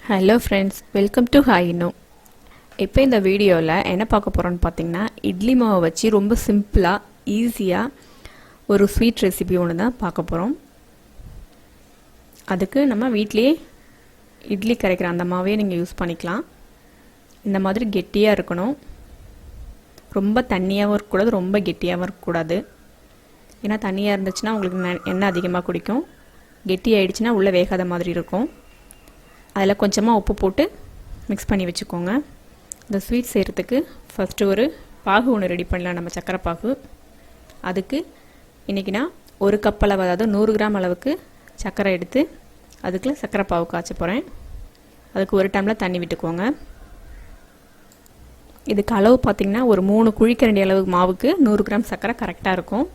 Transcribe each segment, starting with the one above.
Hello friends, welcome to Hi-Inno. இப்போ இந்த வீடியோவில் என்ன பார்க்க போகிறோன்னு பார்த்தீங்கன்னா, இட்லி மாவை வச்சு ரொம்ப சிம்பிளாக ஈஸியாக ஒரு ஸ்வீட் ரெசிபி ஒன்று தான் பார்க்க போகிறோம். அதுக்கு நம்ம வீட்லேயே இட்லி கரைக்கிற அந்த மாவையே நீங்கள் யூஸ் பண்ணிக்கலாம். இந்த மாதிரி கெட்டியாக இருக்கணும், ரொம்ப தண்ணியாகவும் இருக்கக்கூடாது, ரொம்ப கெட்டியாகவும் இருக்கக்கூடாது. ஏன்னா தண்ணியாக இருந்துச்சுன்னா உங்களுக்கு எண்ணெய் அதிகமாக குடிக்கும், கெட்டி ஆகிடுச்சுன்னா உள்ளே வேகாத மாதிரி இருக்கும். அதில் கொஞ்சமாக உப்பு போட்டு மிக்ஸ் பண்ணி வச்சுக்கோங்க. இந்த ஸ்வீட் செய்கிறதுக்கு ஃபஸ்ட்டு ஒரு பாகு ஒன்று ரெடி பண்ணலாம், நம்ம சக்கரை பாகு. அதுக்கு இன்றைக்கி நான் ஒரு கப் அளவு, அதாவது 100 கிராம் அளவுக்கு சக்கரை எடுத்து அதுக்குள்ள சக்கரை பாகு காய்ச்ச போகிறேன். அதுக்கு ஒரு டம்ளர் தண்ணி விட்டுக்கோங்க. இதுக்கு அளவு பார்த்திங்கன்னா ஒரு 3 குழிக்கரண்டி அளவு மாவுக்கு 100 கிராம் சக்கரை கரெக்டாக இருக்கும்.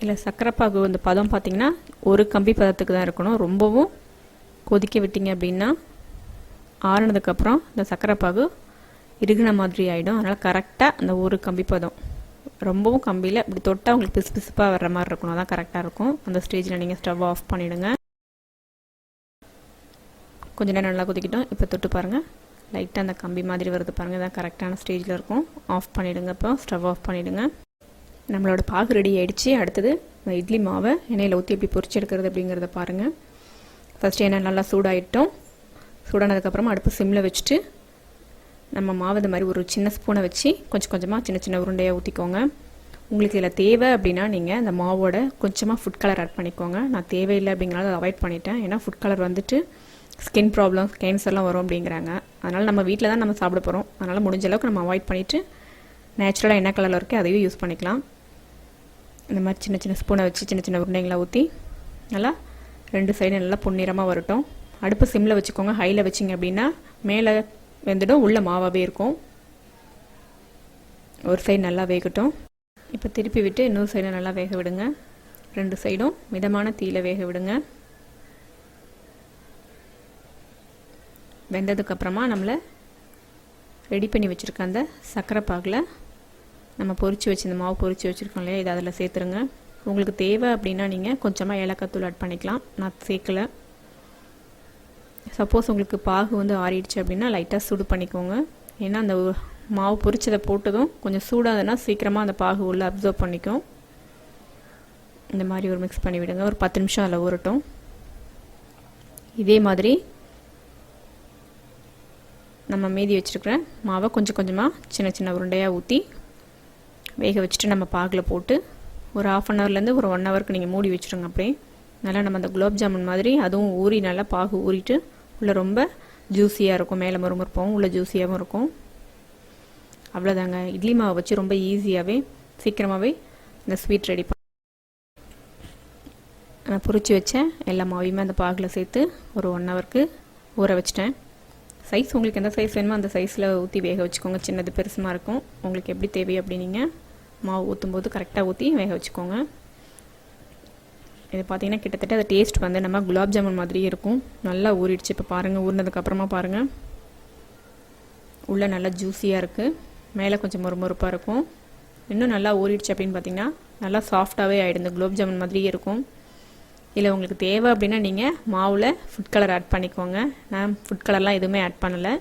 இல்லை சக்கரை பாகு வந்து பதம் பார்த்திங்கன்னா ஒரு கம்பி பதத்துக்கு தான் இருக்கணும். ரொம்பவும் கொதிக்க விட்டிங்க அப்படின்னா ஆறுனதுக்கப்புறம் இந்த சக்கரை பாகு இறுகின மாதிரி ஆகிடும். அதனால் கரெக்டாக அந்த ஒரு கம்பி பதம், ரொம்பவும் கம்பியில் இப்படி தொட்டால் உங்களுக்கு பிசு பிசுப்பாக வர்ற மாதிரி இருக்கணும், அதான் கரெக்டாக இருக்கும். அந்த ஸ்டேஜில் நீங்கள் ஸ்டவ் ஆஃப் பண்ணிவிடுங்க. கொஞ்சம் நேரம் நல்லா கொதிக்கிட்டோம். இப்போ தொட்டு பாருங்கள், லைட்டாக அந்த கம்பி மாதிரி வருது பாருங்கள், இதான் கரெக்டான ஸ்டேஜில் இருக்கும். ஆஃப் பண்ணிவிடுங்க. இப்போ ஸ்டவ் ஆஃப் பண்ணிவிடுங்க. நம்மளோட பாகு ரெடி ஆகிடுச்சு. அடுத்தது இட்லி மாவை எண்ணெயில் ஊற்றி எப்படி பொரிச்சு எடுக்கிறது அப்படிங்கிறத பாருங்கள். ஃபஸ்ட்டு எண்ணெய் நல்லா சூடாகிட்டோம். சூடானதுக்கப்புறமா அடுப்பு சிம்மில் வச்சுட்டு நம்ம மாவு இந்த மாதிரி ஒரு சின்ன ஸ்பூனை வச்சு கொஞ்சம் கொஞ்சமாக சின்ன சின்ன உருண்டையாக ஊற்றிக்கோங்க. உங்களுக்கு இதில் தேவை அப்படின்னா நீங்கள் இந்த மாவோட கொஞ்சமாக ஃபுட் கலர் ஆட் பண்ணிக்கோங்க. நான் தேவையில்லை அப்படிங்கிறத அதை அவாய்ட் பண்ணிட்டேன். ஏன்னா ஃபுட் கலர் வந்துட்டு ஸ்கின் ப்ராப்ளம்ஸ், கேன்சர்லாம் வரும் அப்படிங்கிறாங்க. அதனால் நம்ம வீட்டில் தான் நம்ம சாப்பிட போகிறோம். அதனால் முடிஞ்ச அளவுக்கு நம்ம அவாய்ட் பண்ணிவிட்டு நேச்சுரலாக என்ன கலரில் இருக்கோ அதையும் யூஸ் பண்ணிக்கலாம். இந்த மாதிரி சின்ன சின்ன ஸ்பூனை வச்சு சின்ன சின்ன உருண்டைங்களை ஊற்றி நல்லா 2 சைடு நல்லா பொன்னிறமாக வரட்டும். அடுப்பு சிம்மில் வச்சுக்கோங்க. ஹையில் வச்சிங்க அப்படின்னா மேலே வெந்துடும், உள்ள மாவாகவே இருக்கும். ஒரு சைடு நல்லா வேகட்டும். இப்போ திருப்பி விட்டு இன்னொரு சைடு நல்லா வேக விடுங்க. 2 சைடும் மிதமான தீயில் வேக விடுங்க. வெந்ததுக்கப்புறமா நம்மளை ரெடி பண்ணி வச்சுருக்க அந்த சக்கரை பாகில் நம்ம பொரிச்சு வச்சு, இந்த மாவு பொரிச்சு வச்சுருக்கோம் இல்லையா, இதை அதில் சேர்த்துருங்க. உங்களுக்கு தேவை அப்படின்னா நீங்கள் கொஞ்சமாக ஏலக்காய் தூள் ஆட் பண்ணிக்கலாம். நான் சேர்க்கலை. சப்போஸ் உங்களுக்கு பாகு வந்து ஆறிடுச்சு அப்படின்னா லைட்டாக சூடு பண்ணிக்கோங்க. ஏன்னா அந்த மாவு பொரிச்சதை போட்டதும் கொஞ்சம் சூடாதுன்னா சீக்கிரமாக அந்த பாகு உள்ள அப்சர்வ் பண்ணிக்கும். இந்த மாதிரி ஒரு மிக்ஸ் பண்ணி விடுங்க. ஒரு 10 நிமிஷம் அதில் ஊறட்டும். இதே மாதிரி நம்ம மீதி வச்சுருக்கிற மாவை கொஞ்சம் கொஞ்சமாக சின்ன சின்ன உருண்டையாக ஊற்றி வேக வச்சுட்டு நம்ம பாகில் போட்டு ஒரு 1/2 அன் ஹவர்லேருந்து ஒரு 1 ஹவருக்கு நீங்கள் மூடி வச்சுருங்க. அப்படியே நல்லா நம்ம அந்த குலாப் ஜாமுன் மாதிரி அதுவும் ஊறி நல்லா பாகு ஊறிட்டு உள்ளே ரொம்ப ஜூஸியாக இருக்கும். மேலே மறுமறுப்பவும் உள்ள ஜூஸியாகவும் இருக்கும். அவ்வளோதாங்க, இட்லி மாவை வச்சு ரொம்ப ஈஸியாகவே சீக்கிரமாகவே இந்த ஸ்வீட் ரெடி நான் பொரிச்சு வச்சேன். எல்லா மாவையுமே அந்த பாகில் சேர்த்து ஒரு 1 ஹவருக்கு ஊற வச்சிட்டேன். சைஸ் உங்களுக்கு எந்த சைஸ் வேணுமோ அந்த சைஸில் ஊற்றி வேக வச்சுக்கோங்க. சின்னது பெருசுமாக இருக்கும், உங்களுக்கு எப்படி தேவையோ அப்படி நீங்கள் மாவு ஊற்றும்போது கரெக்டாக ஊற்றி வேக வச்சுக்கோங்க. இது பார்த்திங்கன்னா கிட்டத்தட்ட அது டேஸ்ட் வந்து நம்ம குலாப் ஜாமுன் மாதிரியே இருக்கும். நல்லா ஊறிடுச்சு. இப்போ பாருங்கள், ஊறினதுக்கப்புறமா பாருங்கள், உள்ளே நல்லா ஜூஸியாக இருக்குது, மேலே கொஞ்சம் மொறுமொறுப்பாக இருக்கும். இன்னும் நல்லா ஊறிடுச்சு அப்படின்னு பார்த்திங்கன்னா நல்லா சாஃப்டாகவே ஆகிடும், குலாப் ஜாமுன் மாதிரியே இருக்கும். இல்லை உங்களுக்கு தேவை அப்படின்னா நீங்கள் மாவில் ஃபுட் கலர் ஆட் பண்ணிக்கோங்க. நான் ஃபுட் கலர்லாம் எதுவுமே ஆட் பண்ணலை.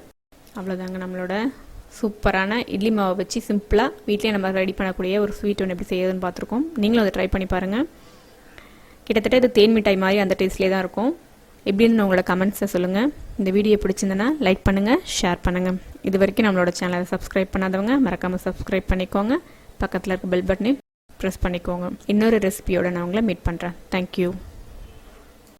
அவ்வளோதாங்க, நம்மளோட சூப்பரான இட்லி மாவை வச்சு சிம்பிளாக வீட்டிலே நம்ம ரெடி பண்ணக்கூடிய ஒரு ஸ்வீட் ஒன்று எப்படி செய்யுதுன்னு பார்த்துருக்கோம். நீங்களும் அதை ட்ரை பண்ணி பாருங்கள். கிட்டத்தட்ட இது தேன் மிட்டாய் மாதிரி அந்த டேஸ்ட்லேயே தான் இருக்கும். எப்படின்னு உங்களோட கமெண்ட்ஸை சொல்லுங்கள். இந்த வீடியோ பிடிச்சிருந்தனா லைக் பண்ணுங்கள், ஷேர் பண்ணுங்கள். இது வரைக்கும் நம்மளோட சேனலை சப்ஸ்கிரைப் பண்ணாதவங்க மறக்காமல் சப்ஸ்கிரைப் பண்ணிக்கோங்க. பக்கத்தில் இருக்க பெல் பட்டனை ப்ரெஸ் பண்ணிக்கோங்க. இன்னொரு ரெசிபியோட நான் உங்களை மீட் பண்ணுறேன். தேங்க்யூ.